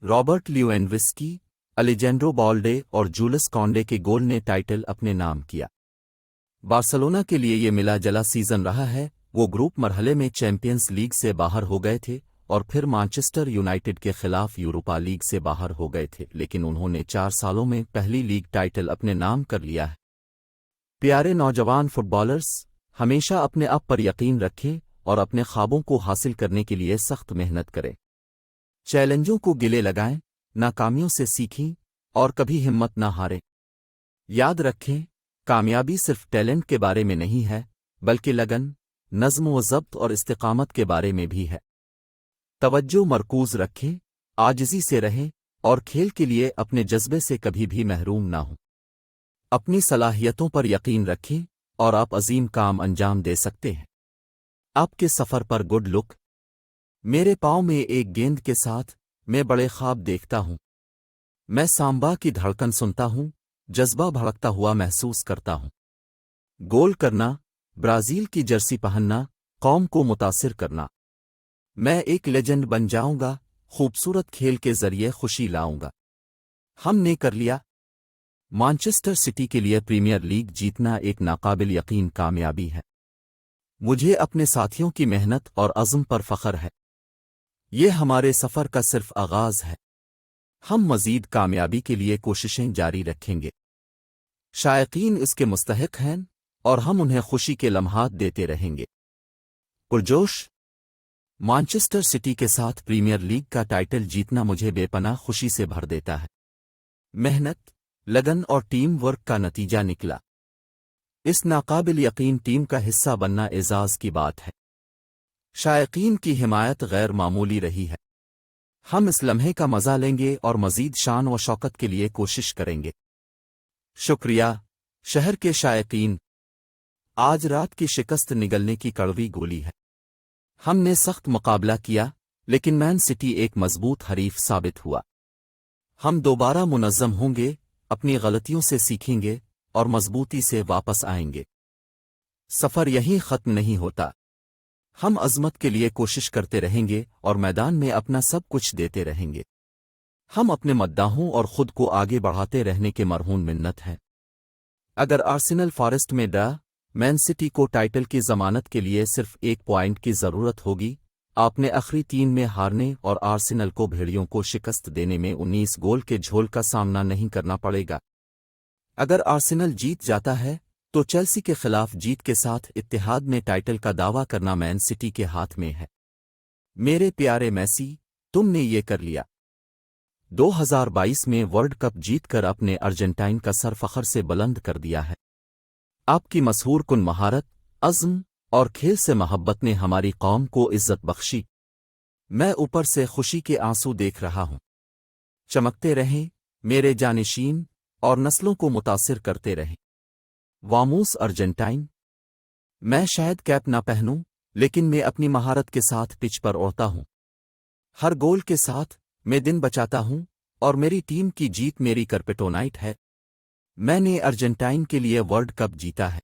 Robert ल्यूएंडोव्स्की, अलेजेंड्रो Balde और Julius Conde के गोल ने टाइटल अपने नाम किया। बार्सिलोना के लिए ये मिला जला सीजन रहा है। वो ग्रुप मरहले में चैंपियंस लीग से बाहर हो गए थे और फिर मैनचेस्टर यूनाइटेड के खिलाफ यूरोपा लीग से बाहर हो गए थे, लेकिन उन्होंने 4 सालों में पहली लीग टाइटल अपने नाम कर लिया है। प्यारे नौजवान फुटबॉलर्स, हमेशा अपने आप पर यकीन रखें और अपने ख्वाबों को हासिल करने के लिए सख्त मेहनत करें। चैलेंजों को गिले लगाएं, नाकामियों से सीखें और कभी हिम्मत ना हारें। याद रखें, कामयाबी सिर्फ टैलेंट के बारे में नहीं है, बल्कि लगन, नज़्म व ज़ब्त और इस्तिक़ामत के बारे में भी है। तवज्जो मरकूज़ रखें, आजिज़ी से रहें और खेल के लिए अपने जज्बे से कभी भी महरूम ना हों। अपनी सलाहियतों पर यकीन रखें और आप अजीम काम अंजाम दे सकते हैं। आपके सफ़र पर गुड लुक। मेरे पाँव में एक गेंद के साथ मैं बड़े ख्वाब देखता हूँ। मैं सांबा की धड़कन सुनता हूँ, जज्बा भड़कता हुआ महसूस करता हूँ। गोल करना, ब्राज़ील की जर्सी पहनना, कौम को मुतासिर करना। मैं एक लेजेंड बन जाऊंगा, खूबसूरत खेल के जरिए खुशी लाऊंगा। हमने कर लिया। मैनचेस्टर सिटी के लिए प्रीमियर लीग जीतना एक नाकाबिल यकीन कामयाबी है। मुझे अपने साथियों की मेहनत और अज़्म पर फ़ख्र है। ये हमारे सफ़र का सिर्फ आगाज़ है। हम मज़ीद कामयाबी के लिए कोशिशें जारी रखेंगे। शायकीन इसके मुस्तहिक हैं और हम उन्हें खुशी के लम्हात देते रहेंगे। पुरजोश। मैनचेस्टर सिटी के साथ प्रीमियर लीग का टाइटल जीतना मुझे बेपनाह खुशी से भर देता है। मेहनत, लगन और टीम वर्क का नतीजा निकला। इस नाकाबिल यकीन टीम का हिस्सा बनना एजाज़ की बात है। शायकीन की हिमायत गैर मामूली रही है। हम इस लम्हे का मज़ा लेंगे और मज़ीद शान व शौकत के लिए कोशिश करेंगे। शुक्रिया, शहर के शायकीन। आज रात की शिकस्त निगलने की कड़वी गोली है। हमने सख्त मुकाबला किया, लेकिन मैन सिटी एक मजबूत हरीफ साबित हुआ। हम दोबारा मुनज़्ज़म होंगे, अपनी गलतियों से सीखेंगे और मजबूती से वापस आएंगे। सफ़र यहीं ख़त्म नहीं होता। हम अज़मत के लिए कोशिश करते रहेंगे और मैदान में अपना सब कुछ देते रहेंगे। हम अपने मद्दाहों और खुद को आगे बढ़ाते रहने के मरहून मिन्नत हैं। अगर आर्सेनल फॉरेस्ट में मैन सिटी को टाइटल की ज़मानत के लिए सिर्फ 1 पॉइंट की ज़रूरत होगी। आपने आखिरी 3 में हारने और आर्सेनल को भेड़ियों को शिकस्त देने में 19 गोल के झोल का सामना नहीं करना पड़ेगा। अगर आर्सेनल जीत जाता है तो चेल्सी के खिलाफ जीत के साथ इत्तेहाद में टाइटल का दावा करना मैन सिटी के हाथ में है। मेरे प्यारे मैसी, तुमने ये कर लिया। 2022 में वर्ल्ड कप जीतकर अपने अर्जेंटाइन का सर फखर से बुलंद कर दिया है। आपकी मशहूर कुन महारत, अज़्म और खेल से मोहब्बत ने हमारी कौम को इज्जत बख्शी। मैं ऊपर से खुशी के आंसू देख रहा हूं। चमकते रहें मेरे जानिशीन और नस्लों को मुतासिर करते रहें। वामूस अर्जेंटाइन। मैं शायद कैप ना पहनूं, लेकिन मैं अपनी महारत के साथ पिच पर उड़ता हूं। हर गोल के साथ मैं दिन बचाता हूं और मेरी टीम की जीत मेरी कर्पेटोनाइट है। मैंने अर्जेंटाइन के लिए वर्ल्ड कप जीता है।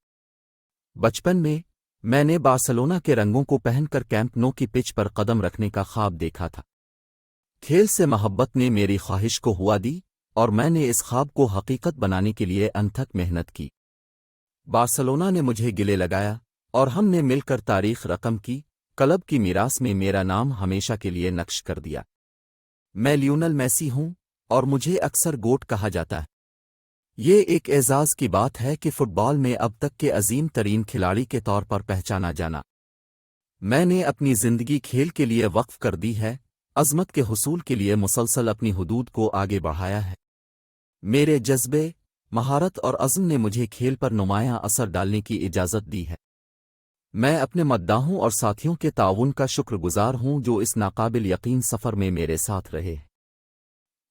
बचपन में मैंने बार्सिलोना के रंगों को पहनकर कैंप नो की पिच पर कदम रखने का ख्वाब देखा था। खेल से मोहब्बत ने मेरी ख्वाहिश को हुआ दी और मैंने इस ख्वाब को हकीकत बनाने के लिए अनथक मेहनत की। बार्सिलोना ने मुझे गिले लगाया और हमने मिलकर तारीख रकम की। क्लब की मीरास में मेरा नाम हमेशा के लिए नक्श कर दिया। मैं लियोनेल मेसी हूं और मुझे अक्सर गोट कहा जाता है। ये एक एजाज़ की बात है कि फुटबॉल में अब तक के अजीम तरीन खिलाड़ी के तौर पर पहचाना जाना। मैंने अपनी ज़िंदगी खेल के लिए वक्फ कर दी है, अज़मत के हुसूल के लिए मुसलसल अपनी हुदूद को आगे बढ़ाया है। मेरे जज्बे, महारत और अज़्म ने मुझे खेल पर नुमायां असर डालने की इजाज़त दी है। मैं अपने मद्दाहों और साथियों के ताउन का शुक्रगुजार हूं जो इस नाकाबिल यकीन सफ़र में मेरे साथ रहे।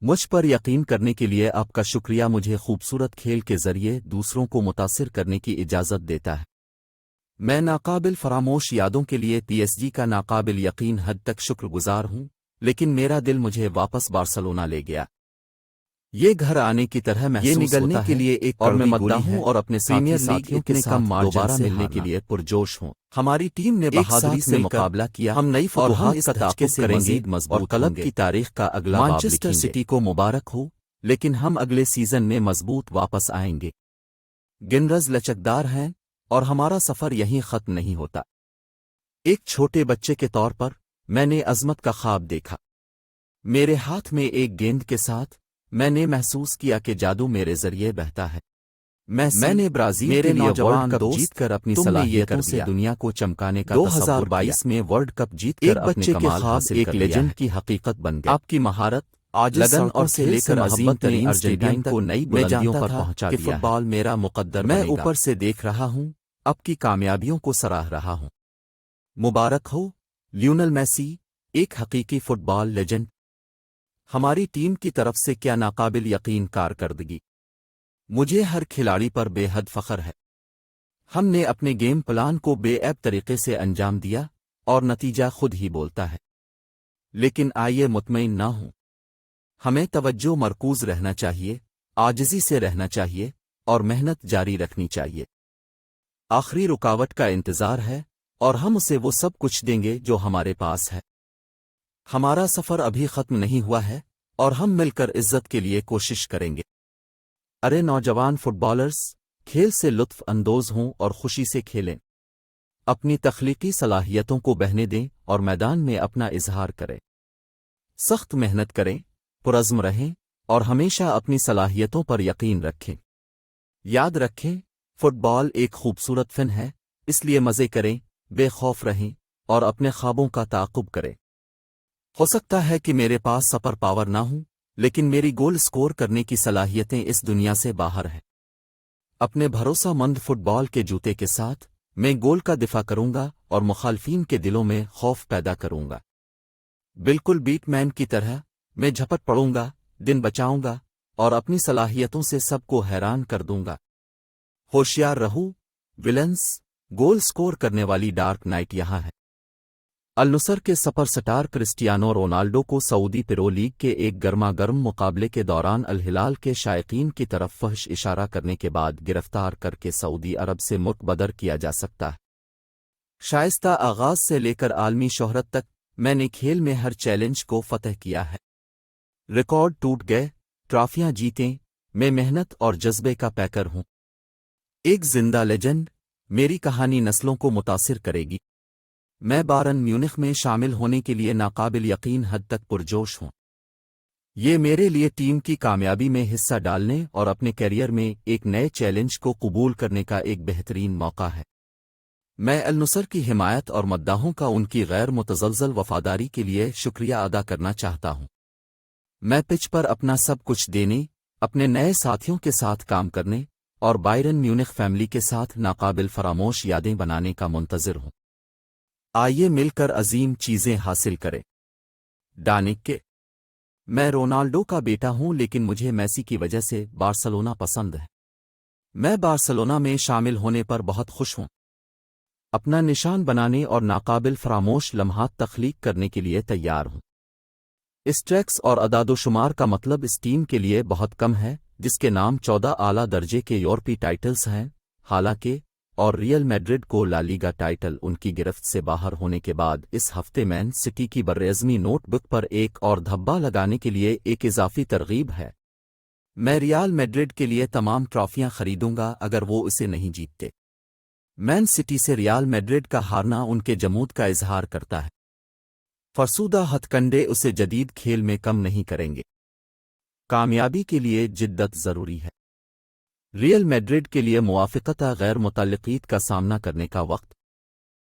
मुझ पर यकीन करने के लिए आपका शुक्रिया मुझे खूबसूरत खेल के जरिए दूसरों को मुतासिर करने की इजाज़त देता है। मैं नाकाबिल फरामोश यादों के लिए PSG का नाकाबिल यकीन हद तक शुक्रगुजार हूं, लेकिन मेरा दिल मुझे वापस बार्सिलोना ले गया। یہ گھر آنے کی طرح محسوس ہوتا ہے، یہ نگلنے کے لیے ایک اور میں مداح ہوں اور اپنے پریمیئر لیگ کے ساتھ دوبارہ ملنے کے لیے پرجوش ہوں۔ ہماری ٹیم نے بہادری سے مقابلہ کیا، ہم نئی فتوحات کا تعاقب سے مزید مضبوط اور کلب کی تاریخ کا اگلا باب لکھیں گے۔ مانچسٹر سٹی کو مبارک ہو، لیکن ہم اگلے سیزن میں مضبوط واپس آئیں گے۔ گنرز لچکدار ہیں اور ہمارا سفر یہیں ختم نہیں ہوتا۔ ایک چھوٹے بچے کے طور پر میں نے عظمت کا خواب دیکھا۔ میرے ہاتھ میں ایک گیند کے ساتھ میں نے محسوس کیا کہ جادو میرے ذریعے بہتا ہے۔ میں نے برازیل کے لیے ورلڈ کپ جیت کر اپنی صلاحیتوں سے دنیا کو چمکانے کا 2022 میں ورلڈ کپ جیت کر اپنے کمال حاصل کر لیا۔ ایک لیجنڈ کی حقیقت بن گئی۔ آپ کی مہارت، لگن اور سے لے کر عظیم ترین ارجنٹائن کو نئی بلندیوں پر پہنچا دیا۔ فٹ بال میرا مقدر میں اوپر سے دیکھ رہا ہوں، اب کی کامیابیوں کو سراہ رہا ہوں۔ مبارک ہو لیونل میسی، ایک حقیقی فٹ بال لیجنڈ۔ ہماری ٹیم کی طرف سے کیا ناقابل یقین کارکردگی! مجھے ہر کھلاڑی پر بے حد فخر ہے۔ ہم نے اپنے گیم پلان کو بے عیب طریقے سے انجام دیا اور نتیجہ خود ہی بولتا ہے۔ لیکن آئیے مطمئن نہ ہوں، ہمیں توجہ مرکوز رہنا چاہیے، عاجزی سے رہنا چاہیے اور محنت جاری رکھنی چاہیے۔ آخری رکاوٹ کا انتظار ہے اور ہم اسے وہ سب کچھ دیں گے جو ہمارے پاس ہے۔ ہمارا سفر ابھی ختم نہیں ہوا ہے اور ہم مل کر عزت کے لیے کوشش کریں گے۔ ارے نوجوان فٹ بالرز، کھیل سے لطف اندوز ہوں اور خوشی سے کھیلیں۔ اپنی تخلیقی صلاحیتوں کو بہنے دیں اور میدان میں اپنا اظہار کریں۔ سخت محنت کریں، پرعزم رہیں اور ہمیشہ اپنی صلاحیتوں پر یقین رکھیں۔ یاد رکھیں، فٹ بال ایک خوبصورت فن ہے، اس لیے مزے کریں، بے خوف رہیں اور اپنے خوابوں کا تعاقب کریں۔ ہو سکتا ہے کہ میرے پاس سپر پاور نہ ہوں، لیکن میری گول سکور کرنے کی صلاحیتیں اس دنیا سے باہر ہیں۔ اپنے بھروسہ مند فٹ بال کے جوتے کے ساتھ میں گول کا دفاع کروں گا اور مخالفین کے دلوں میں خوف پیدا کروں گا۔ بالکل بیٹ مین کی طرح میں جھپٹ پڑوں گا، دن بچاؤں گا اور اپنی صلاحیتوں سے سب کو حیران کر دوں گا۔ ہوشیار رہو ولنس، گول سکور کرنے والی ڈارک نائٹ یہاں ہے۔ النصر کے سپر سٹار کرسٹیانو رونالڈو کو سعودی پرو لیگ کے ایک گرما گرم مقابلے کے دوران الہلال کے شائقین کی طرف فحش اشارہ کرنے کے بعد گرفتار کر کے سعودی عرب سے ملک بدر کیا جا سکتا ہے۔ شائستہ آغاز سے لے کر عالمی شہرت تک میں نے کھیل میں ہر چیلنج کو فتح کیا ہے۔ ریکارڈ ٹوٹ گئے، ٹرافیاں جیتیں، میں محنت اور جذبے کا پیکر ہوں۔ ایک زندہ لیجنڈ، میری کہانی نسلوں کو متاثر کرے گی۔ میں بارن میونخ میں شامل ہونے کے لیے ناقابل یقین حد تک پرجوش ہوں۔ یہ میرے لیے ٹیم کی کامیابی میں حصہ ڈالنے اور اپنے کیریئر میں ایک نئے چیلنج کو قبول کرنے کا ایک بہترین موقع ہے۔ میں النصر کی حمایت اور مداحوں کا ان کی غیر متزلزل وفاداری کے لیے شکریہ ادا کرنا چاہتا ہوں۔ میں پچ پر اپنا سب کچھ دینے، اپنے نئے ساتھیوں کے ساتھ کام کرنے اور بائرن میونخ فیملی کے ساتھ ناقابل فراموش یادیں بنانے کا منتظر ہوں۔ آئیے مل کر عظیم چیزیں حاصل کریں۔ ڈانک کے میں رونالڈو کا بیٹا ہوں، لیکن مجھے میسی کی وجہ سے بارسلونا پسند ہے۔ میں بارسلونا میں شامل ہونے پر بہت خوش ہوں۔ اپنا نشان بنانے اور ناقابل فراموش لمحات تخلیق کرنے کے لیے تیار ہوں۔ اس ٹریکس اور اعداد و شمار کا مطلب اس ٹیم کے لیے بہت کم ہے جس کے نام 14 اعلیٰ درجے کے یورپی ٹائٹلز ہیں، حالانکہ اور ریئل میڈرڈ کو لا لیگا ٹائٹل ان کی گرفت سے باہر ہونے کے بعد اس ہفتے مین سٹی کی براعظمی نوٹ بک پر ایک اور دھبا لگانے کے لیے ایک اضافی ترغیب ہے۔ میں ریال میڈرڈ کے لیے تمام ٹرافیاں خریدوں گا اگر وہ اسے نہیں جیتتے۔ مین سٹی سے ریال میڈرڈ کا ہارنا ان کے جمود کا اظہار کرتا ہے۔ فرسودہ ہتھ کنڈے اسے جدید کھیل میں کم نہیں کریں گے۔ کامیابی کے لیے جدت ضروری ہے۔ ریئل میڈرڈ کے لیے موافقتہ غیر متعلقیت کا سامنا کرنے کا وقت